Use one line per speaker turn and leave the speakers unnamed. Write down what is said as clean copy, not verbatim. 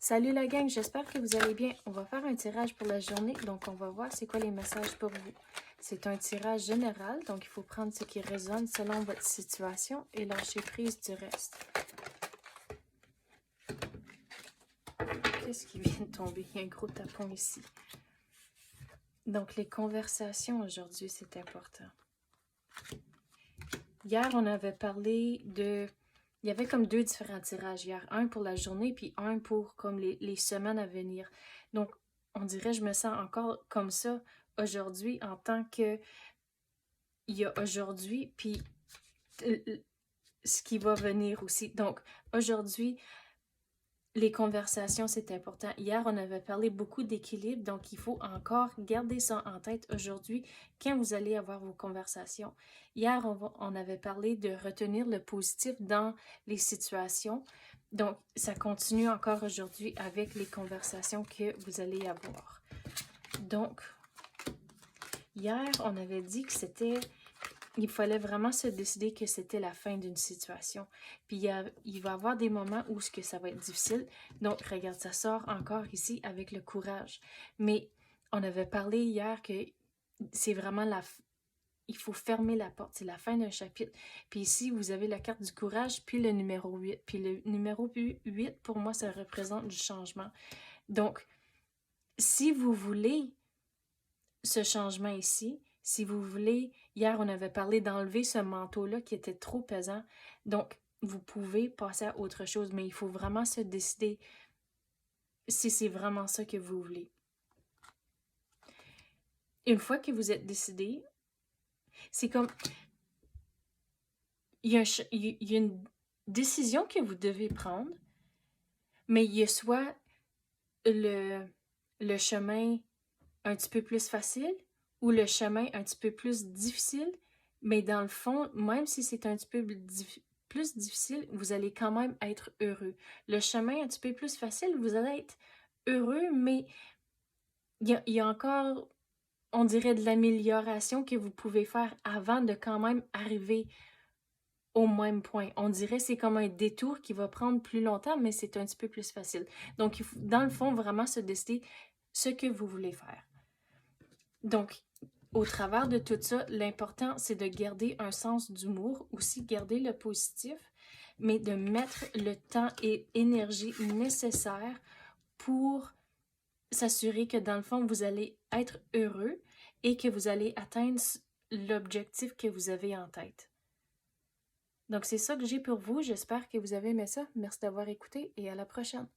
Salut la gang, j'espère que vous allez bien. On va faire un tirage pour la journée, donc on va voir c'est quoi les messages pour vous. C'est un tirage général, donc il faut prendre ce qui résonne selon votre situation et lâcher prise du reste. Qu'est-ce qui vient de tomber? Il y a un gros tapon ici. Donc les conversations aujourd'hui, c'est important. Hier, on avait parlé de... Il y avait comme deux différents tirages hier. Un pour la journée, puis un pour comme les semaines à venir. Donc, on dirait, je me sens encore comme ça aujourd'hui en tant que... Il y a aujourd'hui, puis ce qui va venir aussi. Donc, aujourd'hui, les conversations, c'est important. Hier, on avait parlé beaucoup d'équilibre, donc il faut encore garder ça en tête aujourd'hui quand vous allez avoir vos conversations. Hier, on avait parlé de retenir le positif dans les situations. Donc, ça continue encore aujourd'hui avec les conversations que vous allez avoir. Donc, hier, on avait dit que c'était... Il fallait vraiment se décider que c'était la fin d'une situation. Puis il va y avoir des moments où ça va être difficile. Donc, regarde, ça sort encore ici avec le courage. Mais on avait parlé hier que c'est vraiment il faut fermer la porte. C'est la fin d'un chapitre. Puis ici, vous avez la carte du courage, puis le numéro 8. Puis le numéro 8, pour moi, ça représente du changement. Donc, si vous voulez ce changement ici, si vous voulez, hier on avait parlé d'enlever ce manteau-là qui était trop pesant, donc vous pouvez passer à autre chose, mais il faut vraiment se décider si c'est vraiment ça que vous voulez. Une fois que vous êtes décidé, c'est comme, il y a une décision que vous devez prendre, mais il y a soit le chemin un petit peu plus facile ou le chemin un petit peu plus difficile, mais dans le fond, même si c'est un petit peu plus difficile, vous allez quand même être heureux. Le chemin un petit peu plus facile, vous allez être heureux, mais il y a encore, on dirait, de l'amélioration que vous pouvez faire avant de quand même arriver au même point. On dirait que c'est comme un détour qui va prendre plus longtemps, mais c'est un petit peu plus facile. Donc, il faut, dans le fond, vraiment se décider ce que vous voulez faire. Donc, au travers de tout ça, l'important, c'est de garder un sens d'humour, aussi garder le positif, mais de mettre le temps et énergie nécessaires pour s'assurer que dans le fond, vous allez être heureux et que vous allez atteindre l'objectif que vous avez en tête. Donc, c'est ça que j'ai pour vous. J'espère que vous avez aimé ça. Merci d'avoir écouté et à la prochaine.